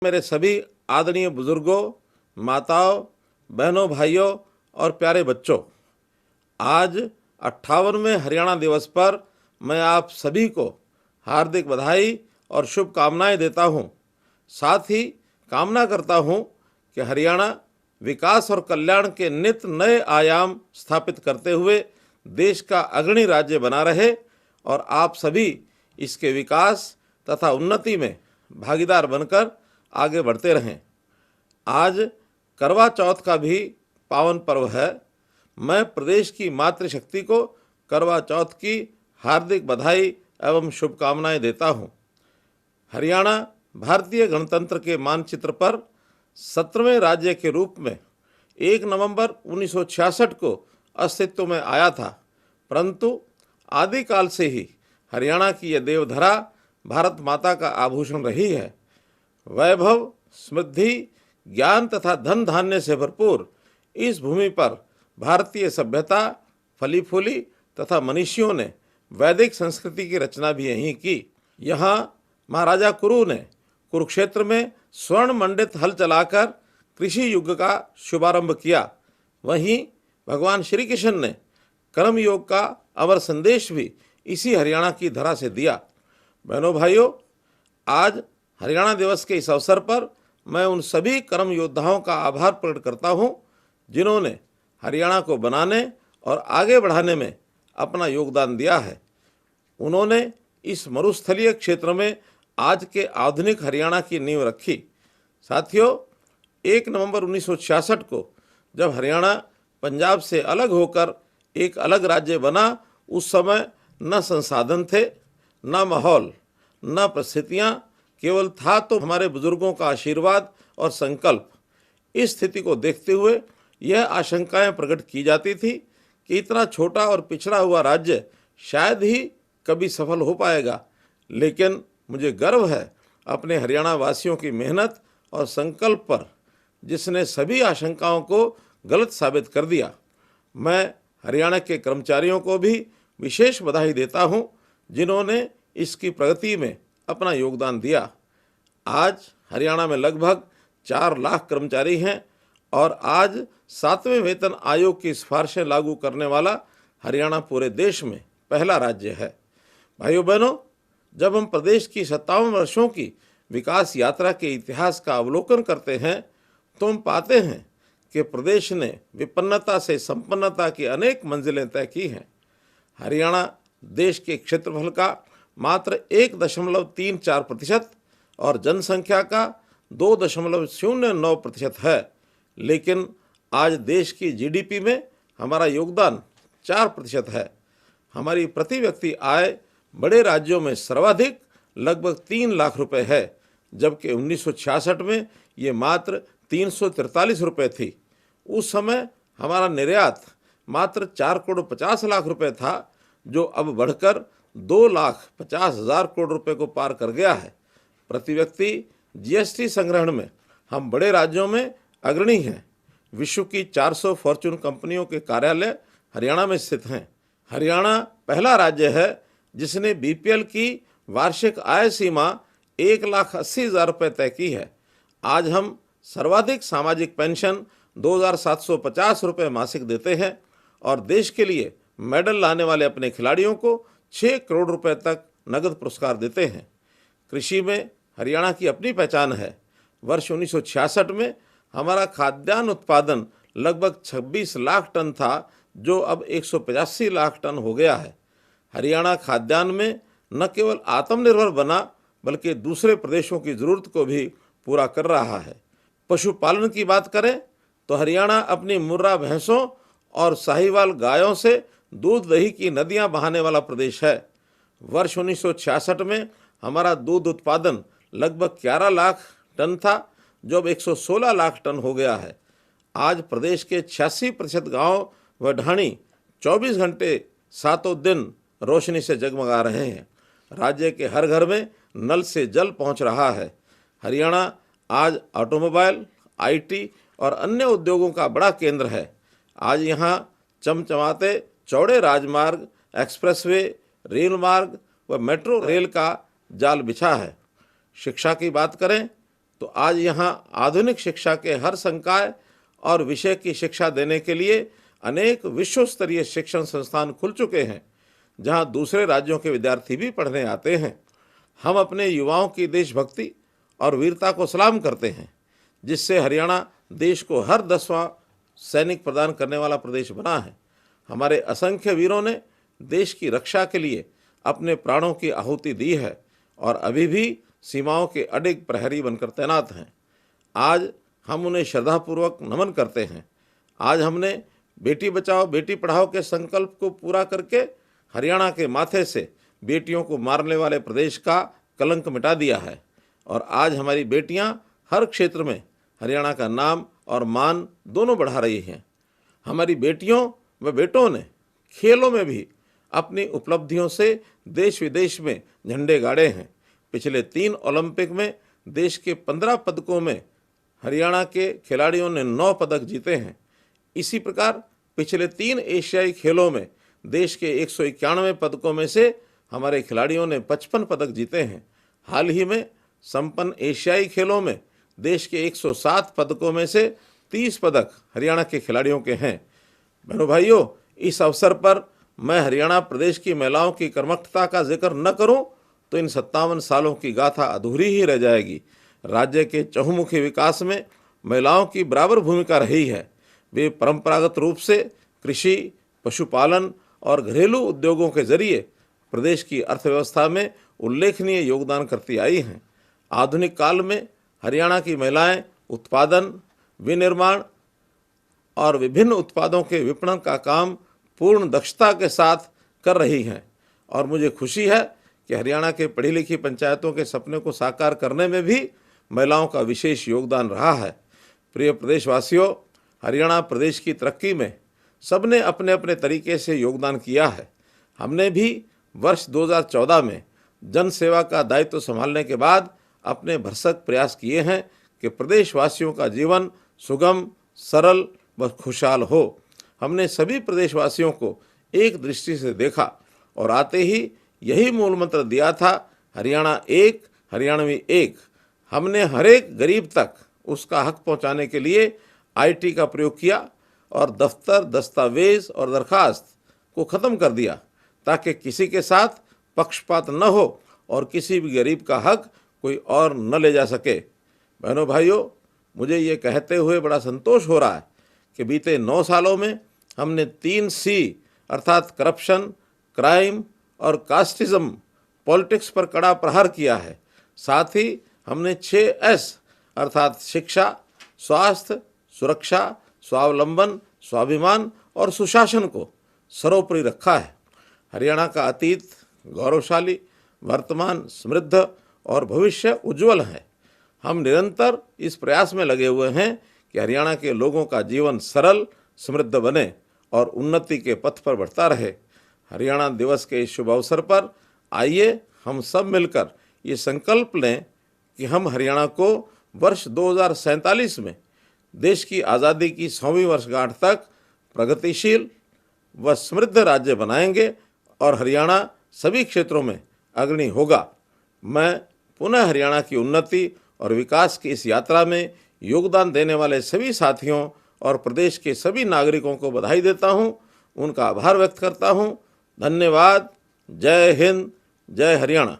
मेरे सभी आदरणीय बुजुर्गों, माताओं, बहनों, भाइयों और प्यारे बच्चों, आज 58वें हरियाणा दिवस पर मैं आप सभी को हार्दिक बधाई और शुभकामनाएं देता हूं। साथ ही कामना करता हूं कि हरियाणा विकास और कल्याण के नित नए आयाम स्थापित करते हुए देश का अग्रणी राज्य बना रहे और आप सभी इसके विकास तथा उन्नति में भागीदार बनकर आगे बढ़ते रहें। आज करवा चौथ का भी पावन पर्व है। मैं प्रदेश की मातृशक्ति को करवा चौथ की हार्दिक बधाई एवं शुभकामनाएं देता हूं। हरियाणा भारतीय गणतंत्र के मानचित्र पर 17वें राज्य के रूप में 1 नवंबर 1966 को अस्तित्व में आया था, परंतु आदिकाल से ही हरियाणा की यह देवधरा भारत माता का आभूषण रही है। वैभव, समृद्धि, ज्ञान तथा धन धान्य से भरपूर इस भूमि पर भारतीय सभ्यता फली फूली तथा मनीषियों ने वैदिक संस्कृति की रचना भी यहीं की। यहाँ महाराजा कुरु ने कुरुक्षेत्र में स्वर्ण मंडित हल चलाकर कृषि युग का शुभारंभ किया। वहीं भगवान श्री कृष्ण ने कर्म योग का अमर संदेश भी इसी हरियाणा की धरा से दिया। बहनों भाइयों, आज हरियाणा दिवस के इस अवसर पर मैं उन सभी कर्म योद्धाओं का आभार प्रकट करता हूं, जिन्होंने हरियाणा को बनाने और आगे बढ़ाने में अपना योगदान दिया है। उन्होंने इस मरुस्थलीय क्षेत्र में आज के आधुनिक हरियाणा की नींव रखी। साथियों, 1 नवंबर 1966 को जब हरियाणा पंजाब से अलग होकर एक अलग राज्य बना, उस समय न संसाधन थे, न माहौल, न परिस्थितियाँ, केवल था तो हमारे बुजुर्गों का आशीर्वाद और संकल्प। इस स्थिति को देखते हुए यह आशंकाएं प्रकट की जाती थी कि इतना छोटा और पिछड़ा हुआ राज्य शायद ही कभी सफल हो पाएगा, लेकिन मुझे गर्व है अपने हरियाणा वासियों की मेहनत और संकल्प पर, जिसने सभी आशंकाओं को गलत साबित कर दिया। मैं हरियाणा के कर्मचारियों को भी विशेष बधाई देता हूं, जिन्होंने इसकी प्रगति में अपना योगदान दिया। आज हरियाणा में लगभग 4 लाख कर्मचारी हैं और आज 7वें वेतन आयोग की सिफारिशें लागू करने वाला हरियाणा पूरे देश में पहला राज्य है। भाइयों बहनों, जब हम प्रदेश की 57 वर्षों की विकास यात्रा के इतिहास का अवलोकन करते हैं तो हम पाते हैं कि प्रदेश ने विपन्नता से संपन्नता की अनेक मंजिलें तय की हैं। हरियाणा देश के क्षेत्रफल का मात्र 1.34% और जनसंख्या का 2.09% है, लेकिन आज देश की जीडीपी में हमारा योगदान 4% है। हमारी प्रति व्यक्ति आय बड़े राज्यों में सर्वाधिक लगभग 3 लाख रुपए है, जबकि 1966 में ये मात्र 343 रुपये थी। उस समय हमारा निर्यात मात्र 4,50,00,000 रुपये था, जो अब बढ़कर 2,50,000 करोड़ रुपए को पार कर गया है। प्रति व्यक्ति जीएसटी संग्रहण में हम बड़े राज्यों में अग्रणी हैं। विश्व की 400 फॉर्च्यून कंपनियों के कार्यालय हरियाणा में स्थित हैं। हरियाणा पहला राज्य है जिसने बीपीएल की वार्षिक आय सीमा 1,80,000 रुपये तय की है। आज हम सर्वाधिक सामाजिक पेंशन 2,750 रुपये मासिक देते हैं और देश के लिए मेडल लाने वाले अपने खिलाड़ियों को 6 करोड़ रुपए तक नगद पुरस्कार देते हैं। कृषि में हरियाणा की अपनी पहचान है। वर्ष 1966 में हमारा खाद्यान्न उत्पादन लगभग 26 लाख टन था, जो अब 185 लाख टन हो गया है। हरियाणा खाद्यान्न में न केवल आत्मनिर्भर बना, बल्कि दूसरे प्रदेशों की ज़रूरत को भी पूरा कर रहा है। पशुपालन की बात करें तो हरियाणा अपनी मुर्रा भैंसों और साहिवाल गायों से दूध दही की नदियां बहाने वाला प्रदेश है। वर्ष 1966 में हमारा दूध उत्पादन लगभग 11 लाख टन था, जो अब 116 लाख टन हो गया है। आज प्रदेश के 86% गांव व ढाणी 24 घंटे सातों दिन रोशनी से जगमगा रहे हैं। राज्य के हर घर में नल से जल पहुंच रहा है। हरियाणा आज ऑटोमोबाइल, आईटी और अन्य उद्योगों का बड़ा केंद्र है। आज यहाँ चमचमाते चौड़े राजमार्ग, एक्सप्रेसवे, रेल मार्ग व मेट्रो रेल का जाल बिछा है। शिक्षा की बात करें तो आज यहाँ आधुनिक शिक्षा के हर संकाय और विषय की शिक्षा देने के लिए अनेक विश्व स्तरीय शिक्षण संस्थान खुल चुके हैं, जहाँ दूसरे राज्यों के विद्यार्थी भी पढ़ने आते हैं। हम अपने युवाओं की देशभक्ति और वीरता को सलाम करते हैं, जिससे हरियाणा देश को हर 10वां सैनिक प्रदान करने वाला प्रदेश बना है। हमारे असंख्य वीरों ने देश की रक्षा के लिए अपने प्राणों की आहुति दी है और अभी भी सीमाओं के अडिग प्रहरी बनकर तैनात हैं। आज हम उन्हें श्रद्धापूर्वक नमन करते हैं। आज हमने बेटी बचाओ बेटी पढ़ाओ के संकल्प को पूरा करके हरियाणा के माथे से बेटियों को मारने वाले प्रदेश का कलंक मिटा दिया है और आज हमारी बेटियां हर क्षेत्र में हरियाणा का नाम और मान दोनों बढ़ा रही हैं। हमारी बेटियों व बेटों ने खेलों में भी अपनी उपलब्धियों से देश विदेश में झंडे गाड़े हैं। पिछले 3 ओलंपिक में देश के 15 पदकों में हरियाणा के खिलाड़ियों ने 9 पदक जीते हैं। इसी प्रकार पिछले 3 एशियाई खेलों में देश के 191 पदकों में से हमारे खिलाड़ियों ने 55 पदक जीते हैं। हाल ही में संपन्न एशियाई खेलों में देश के 107 पदकों में से 30 पदक हरियाणा के खिलाड़ियों के हैं। बहनों भाइयों, इस अवसर पर मैं हरियाणा प्रदेश की महिलाओं की कर्मठता का जिक्र न करूं तो इन 57 सालों की गाथा अधूरी ही रह जाएगी। राज्य के चहुमुखी विकास में महिलाओं की बराबर भूमिका रही है। वे परंपरागत रूप से कृषि, पशुपालन और घरेलू उद्योगों के जरिए प्रदेश की अर्थव्यवस्था में उल्लेखनीय योगदान करती आई हैं। आधुनिक काल में हरियाणा की महिलाएं उत्पादन, विनिर्माण और विभिन्न उत्पादों के विपणन का काम पूर्ण दक्षता के साथ कर रही हैं और मुझे खुशी है कि हरियाणा के पढ़ी लिखी पंचायतों के सपने को साकार करने में भी महिलाओं का विशेष योगदान रहा है। प्रिय प्रदेशवासियों, हरियाणा प्रदेश की तरक्की में सबने अपने अपने तरीके से योगदान किया है। हमने भी वर्ष 2014 में जन सेवा का दायित्व संभालने के बाद अपने भरसक प्रयास किए हैं कि प्रदेशवासियों का जीवन सुगम, सरल व खुशहाल हो। हमने सभी प्रदेशवासियों को एक दृष्टि से देखा और आते ही यही मूल मंत्र दिया था, हरियाणा एक, हरियाणवी एक। हमने हर एक गरीब तक उसका हक पहुंचाने के लिए आईटी का प्रयोग किया और दफ्तर, दस्तावेज और दरखास्त को ख़त्म कर दिया ताकि किसी के साथ पक्षपात न हो और किसी भी गरीब का हक कोई और न ले जा सके। बहनों भाइयों, मुझे ये कहते हुए बड़ा संतोष हो रहा है कि बीते 9 सालों में हमने 3 C अर्थात करप्शन, क्राइम और कास्टिज्म पॉलिटिक्स पर कड़ा प्रहार किया है। साथ ही हमने 6 S अर्थात शिक्षा, स्वास्थ्य, सुरक्षा, स्वावलंबन, स्वाभिमान और सुशासन को सर्वोपरि रखा है। हरियाणा का अतीत गौरवशाली, वर्तमान समृद्ध और भविष्य उज्जवल है। हम निरंतर इस प्रयास में लगे हुए हैं कि हरियाणा के लोगों का जीवन सरल, समृद्ध बने और उन्नति के पथ पर बढ़ता रहे। हरियाणा दिवस के इस शुभ अवसर पर आइए हम सब मिलकर ये संकल्प लें कि हम हरियाणा को वर्ष 2047 में देश की आज़ादी की 100वीं वर्षगांठ तक प्रगतिशील व समृद्ध राज्य बनाएंगे और हरियाणा सभी क्षेत्रों में अग्रणी होगा। मैं पुनः हरियाणा की उन्नति और विकास की इस यात्रा में योगदान देने वाले सभी साथियों और प्रदेश के सभी नागरिकों को बधाई देता हूं, उनका आभार व्यक्त करता हूं। धन्यवाद। जय हिंद, जय हरियाणा।